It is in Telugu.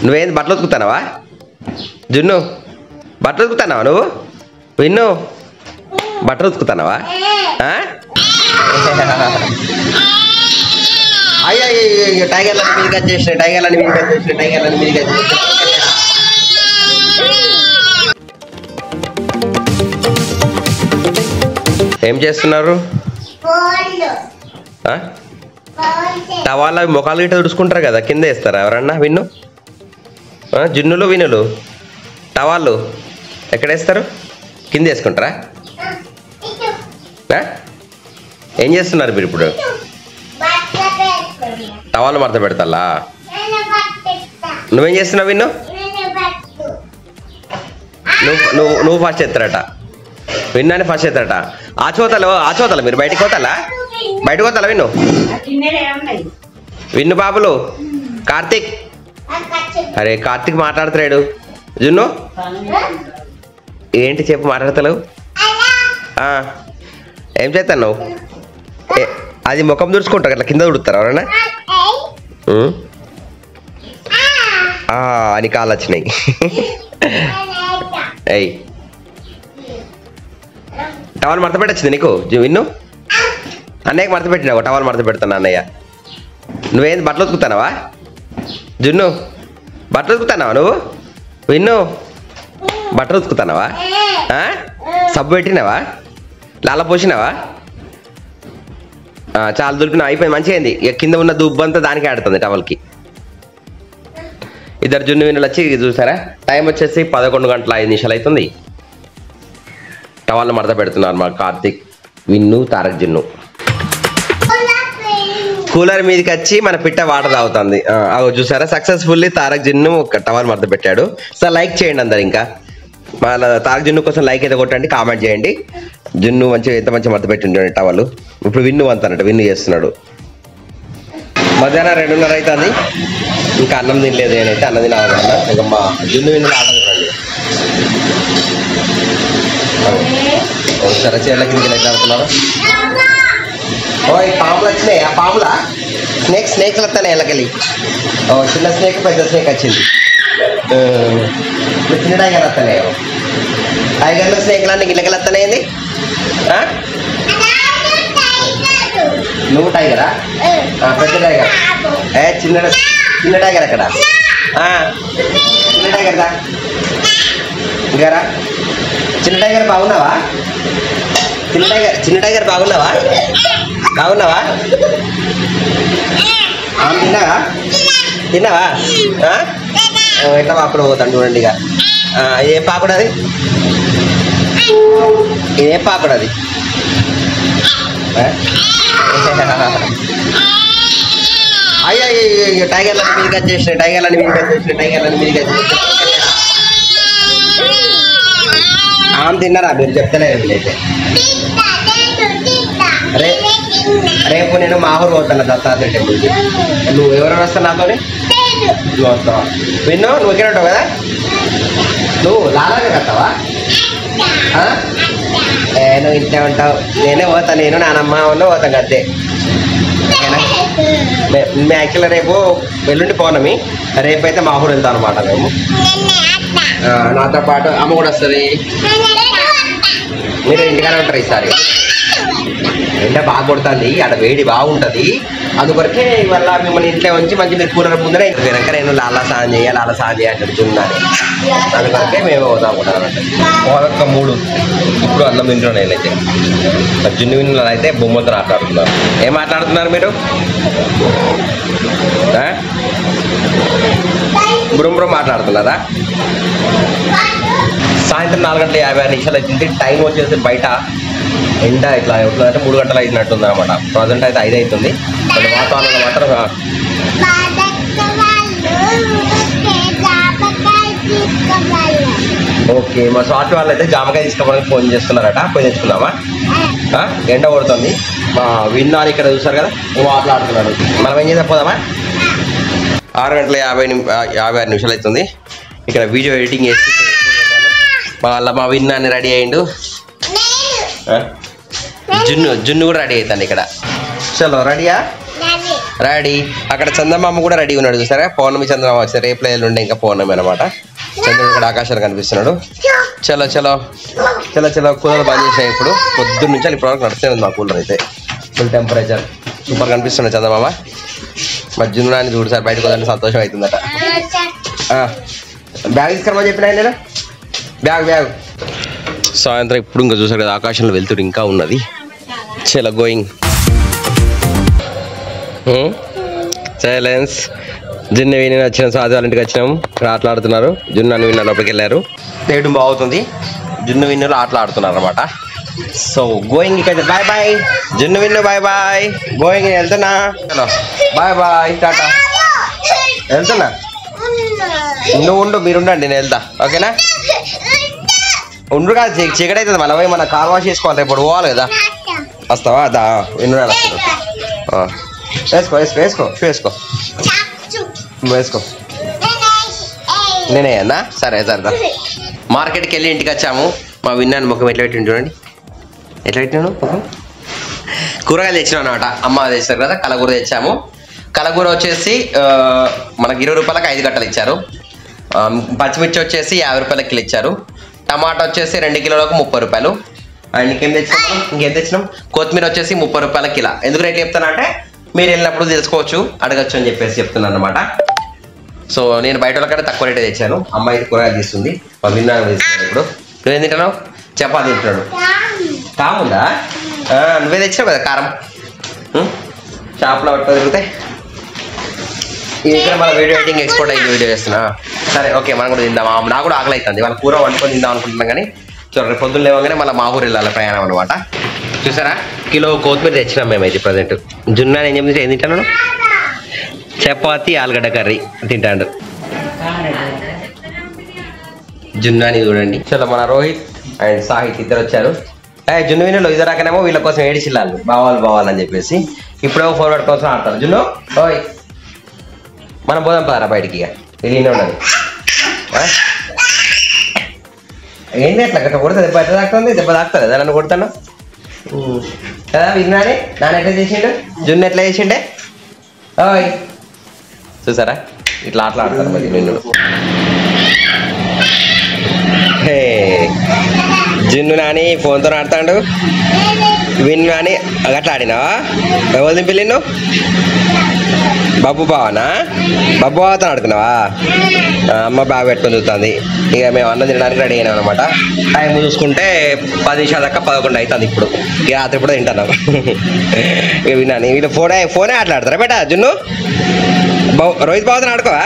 నువ్వేంది బట్టలు ఉతుకుతానవా జున్ను? బట్టలు ఉతుకుతానవా నువ్వు? విన్ను బట్టలు ఉతుకుతానవా? అయ్యో టైగర్లని మీదకి వచ్చేసినాయి, టైగర్లని మీదకి వచ్చేసినాయి, టైగర్లని మీదకి వచ్చేసినాయి. ఏం చేస్తున్నారు? టవాళ్ళు ముఖాలు గిట్ట తుడుచుకుంటారు కదా, కింద వేస్తారా ఎవరన్నా? విన్ను జున్నులు వినులు టవాళ్ళు ఎక్కడ వేస్తారు? కింద వేసుకుంటారా? ఏం చేస్తున్నారు మీరు ఇప్పుడు? టవాళ్ళు మడత పెడతాలా? నువ్వేం చేస్తున్నావు విన్ను? నువ్వు ఫస్ట్ ఎత్తారట, విన్నాని ఫస్ట్ ఎత్తారట. ఆచోతల మీరు బయటికి పోతాలా? బయటకు పోతాలా విన్ను? విన్ను బాబులు కార్తీక్, అరే కార్తీక్ మాట్లాడుతున్నాడు. జున్ను ఏంటి చెప్పు, మాట్లాడతలేవు? ఏం చేస్తాను నువ్వు? అది ముఖం తుడుచుకుంటారు అట్లా కింద తుడుతారు ఎవరన్నా? అని కాళ్ళు వచ్చినాయి. అయ్యి టవల్ మడత పెట్టొచ్చింది నీకు విన్ను? అన్నయ్యకి మడత పెట్టినావు, టవల్ మడత పెడతాను అన్నయ్య. నువ్వేంది బట్టలు ఉతుకుతానవా జున్ను? బట్టలు ఉతుకుతానవా నువ్వు? విన్ను బట్టలు ఉతుకుతానవా? సబ్బు పెట్టినావా? లాల పోసినావా? చాలా దులిపినా, అయిపోయింది, మంచిగా అయింది. ఇక కింద ఉన్న దుబ్బంతా దానికి ఆడుతుంది టవల్కి. ఇద్దరు జున్ను విన్నులు వచ్చి చూసారా, టైం వచ్చేసి 11:05 అవుతుంది. టవాళ్ళు మడత పెడుతున్నారు మా కార్తీక్, విన్ను, తారక్, జున్ను. కూలర్ మీదకి వచ్చి మన పిట్ట వాటర్ తాగుతుంది. చూసారా, సక్సెస్ఫుల్లీ తారక్ జున్ను ఒక టవల్ మడత పెట్టాడు. సార్ లైక్ చేయండి అందరు, ఇంకా మన తారక్ జున్ను కోసం లైక్ అయితే కొట్టండి, కామెంట్ చేయండి. జున్ను మంచిగా ఎంత మంచిగా మడత పెట్టిండు టవల్. ఇప్పుడు విన్ను అంతనట, విన్ను చేస్తున్నాడు. మధ్యాహ్నం 2:30 అవుతుంది, ఇంకా అన్నం తినలేదు. నేనైతే అన్నం తినాలన్నా. ఇంకా మా జున్ను విన్ను ఆట చూడండి. సరే చీరల కిందకి ఎట్లా ఆడుతున్నారు? పాములు వచ్చినాయి. ఆ పాములా స్నేక్స్ వస్తాయి ఇళ్ళకెళ్ళి. చిన్న స్నేక్ పెద్ద స్నేక్ వచ్చింది. చిన్న టైగర్ వస్తాయి. టైగర్లు స్నేక్లన్నీ ఇళ్ళకెళ్ళి వస్తాయి. నువ్వు టైగరా? పెద్ద టైగర్. చిన్న టైగర్ అక్కడ. చిన్న టైగర్ దా ఇంకారా. చిన్న టైగర్ బాగున్నావా? చిన్న టైగర్ బాగున్నావా? తిన్నావా? ఎట్లా పాపడు పోతాను చూడండి. ఇక ఏం పాపడు అది? ఏం పాపడు అది? అయ్యో టైగర్లని మీదకి వచ్చేసినాయి, టైగర్లని మీదకి వచ్చేసినాయి, టైగర్లని మీదకి వచ్చేసినాయి. తిన్నారా మీరు? చెప్తలేదు అయితే. రేపు నేను మాహూరు పోతాను దత్తాత్రేయ టెంపుల్కి. నువ్వు ఎవరైనా వస్తావు నాతో? నువ్వు వస్తావా? విన్ను నువ్వు ఇక్కడ ఉంటావు కదా? నువ్వు లాలాగా కడతావా? నువ్వు ఇంట్లో ఉంటావు, నేనే పోతాను. నేను నానమ్మ పోతాను అంతే. మేము యాక్చువల్గా రేపు ఎల్లుండి పౌర్ణమి, రేపు అయితే మాహూరు వెళ్తాం అనమాట. మేము నాతో పాటు అమ్మ కూడా వస్తుంది. మీరు ఇంటికానే ఉంటారు ఈసారి. ఎండ బాగా కొడుతుంది, అక్కడ వేడి బాగుంటుంది. అందుకొరకే ఇవాళ మిమ్మల్ని ఇంట్లో ఉంచి మంచి మీరు కూలర్ ముందరే వెనక నేను లాలా సాయం చేయాలి చూడాలి. అందుకొరకే మేము అవుతాం. 3 ఇప్పుడు అన్నం తింటున్నాను నేనైతే. జున్ను విన్నులు అయితే బొమ్మలతో మాట్లాడుతున్నారు. ఏం మాట్లాడుతున్నారు మీరు? బురం మాట్లాడుతున్నారా? సాయంత్రం 4:56 అవుతుంది. టైం వచ్చేసి బయట ఎండ ఇట్లా అవుతుందంటే 3 గంటలు అయినట్టుంది అనమాట. ప్రజెంట్ అయితే 5 అవుతుంది. వాతావరణం మాత్రం ఓకే. మా స్వాతి వాళ్ళు అయితే జామకాయ తీసుకోవడానికి ఫోన్ చేస్తున్నారట, పోయి తెచ్చుకుందామా? ఎండ కొడుతుంది. మా విన్నారు ఇక్కడ చూస్తారు కదా, మాట్లాడుతున్నాడు. మనం ఏం చేద్దాం, పోదామా? 6:56 అవుతుంది. ఇక్కడ వీడియో ఎడిటింగ్ చేసి మా విన్నాన్ని రెడీ అయ్యిండు. జున్ను కూడా రెడీ అవుతాను ఇక్కడ. చలో రెడీయా? రెడీ. అక్కడ చందమామ కూడా రెడీ ఉన్నాడు చూసారా, పౌర్ణమి చందమామ వచ్చారు. రేపు ఉండే ఇంకా పౌర్ణమి అనమాట. చంద్రుడు ఇక్కడ ఆకాశాన్ని కనిపిస్తున్నాడు. చలో చలో చలో చలో. కూలర్ బంద్ చేసినాయి ఇప్పుడు. పొద్దున్న నుంచి ఇప్పటి వరకు నడుస్తూనే ఉంది మా కూలర్ అయితే. ఫుల్ టెంపరేచర్ సూపర్ కనిపిస్తున్నాడు చందమామ. మా జున్నుని చూడు సార్, బయటకు వదండి సంతోషం అవుతుందట. బ్యాగ్ తీసుకురమని చెప్పిన నేను. బ్యాగ్ సాయంత్రం ఇప్పుడు ఇంకా చూసారు కదా, ఆకాశంలో వెళ్తుడు ఇంకా ఉన్నది. చలో గోయింగ్. సైలెన్స్. జున్ను విని వచ్చినాం, సాధు వాళ్ళ ఇంటికి వచ్చినాము. ఇక్కడ ఆటలాడుతున్నారు. జున్ను అని విన్న లోపలికి వెళ్ళారు. తేయడం బాగుతుంది. జున్ను విన్నులు ఆటలాడుతున్నారు అనమాట. So going. ఇక్కడ బాయ్ బాయ్ జున్ను విన్ను, బాయ్ బాయ్. గోయింగ్ వెళ్తున్నా. చలో బాయ్ బాయ్, టాటా. వెళ్తున్నా. నువ్వు ఉండు, మీరు ఉండండి, నేను వెళ్తా. ఓకేనా? ఉండు కాదు, చీకటి అవుతుంది. మళ్ళీ పోయి మన కార్ వాష్ చేసుకోవాలి. ఇప్పుడు పోవాలి కదా. వస్తావా? దా విన్ను వేసుకో వేసుకో వేసుకో వేసుకో వేసుకో. నేనే అన్నా. సరే సరదా. మార్కెట్కి వెళ్ళి ఇంటికి వచ్చాము. మా విన్నాను ముఖం ఎట్లా పెట్టిండు చూడండి. ఎట్లా పెట్టినాను ముఖం. కూరగాయలు తెచ్చినాం అనమాట. అమ్మ తెచ్చారు కదా, కలగూర తెచ్చాము. కలగూర వచ్చేసి మనకు 20 రూపాయలకు 5 కట్టలు ఇచ్చారు. పచ్చిమిర్చి వచ్చేసి 50 రూపాయల కిలో ఇచ్చారు. టమాటా వచ్చేసి 2 కిలోలకు 30 రూపాయలు. అండ్ ఇంకేం తెచ్చినాం కొత్తిమీర వచ్చేసి 30 రూపాయల కిలో. ఎందుకు రేట్లు చెప్తానంటే మీరు వెళ్ళినప్పుడు తెలుసుకోవచ్చు, అడగచ్చు అని చెప్పేసి చెప్తున్నాను అనమాట. సో నేను బయట వాళ్ళకంటే తక్కువ రేటే తెచ్చాను. అమ్మాయి కూరగాయలు తీస్తుంది. విన్నాను తీసుకున్నాను. ఇప్పుడు నువ్వేం తింటున్నావు? చపాతీ తింటున్నాడు. కాముందా? నువ్వే తెచ్చినావు కదా కారం. షాప్లో పట్టుకొని తిరిగితే ఇక్కడ మన వీడియో ఎడిటింగ్ ఎక్స్పోర్ట్ అయ్యి వీడియో చేస్తున్నా. సరే ఓకే, మనం కూడా తిందాం. నాకు కూడా ఆకలి అవుతుంది. వాళ్ళ కూర వండుకొని తిందాం అనుకుంటున్నాం. కానీ చూడండి, పొద్దున్న లేవగానే మళ్ళీ మా ఊరు వెళ్ళాలి ప్రయాణం అనమాట. చూసారా, కిలో కొత్తిమీర తెచ్చినాం మేమైతే ప్రజెంట్. జున్నా ఏం చెప్తే ఏం తింటాను? చపాతీ ఆలుగడ్డ కర్రీ తింటాడు జున్నాని చూడండి. చలో మన రోహిత్ అండ్ సాహిత్ ఇద్దరు వచ్చారు. జున్ను వినులు ఇద్దరాకనేమో వీళ్ళ కోసం ఏడిచిల్లాలి, బావాలని చెప్పేసి. ఇప్పుడేమో ఫోర్వర్డ్ కోసం ఆడతారు. జున్ను ఓయ్ మనం పోదాం పదరా బయటికి. ఇక వెళ్ళినే ఉన్నది. ఏంటి అట్లా గట్ట కొడితే దెబ్బ ఎట్లా తాకుతుంది? దెబ్బ తాకుతుంది కదా నన్ను కొడతాను కదా. విన్నానే నాన్న ఎట్లా చేసిండు, జున్ను ఎట్లా చేసిండే. ఓయ్ చూసారా, ఇట్లా ఆటలాడతారు మరి నిన్ను. జున్ను నాని ఫోన్తో ఆడతాడు. విన్ను నాని అట్లా ఆడినావా? ఎవరు దింపి నిన్ను? బాబు బావనా? బాబు బావతో ఆడుకున్నావా? అమ్మ బాగా పెట్టుకొని చూస్తుంది. ఇక మేము అన్నం తినడానికి రెడీ అయినాం అనమాట. టైం చూసుకుంటే 10 నిమిషాల దాకా 11 అవుతుంది. ఇప్పుడు ఇక రాత్రి కూడా తింటాను. ఇక విన్నాను వీళ్ళు ఫోనే ఆటలాడతారా బేటా? జున్ను రోహిత్ బావతో ఆడుకోవా?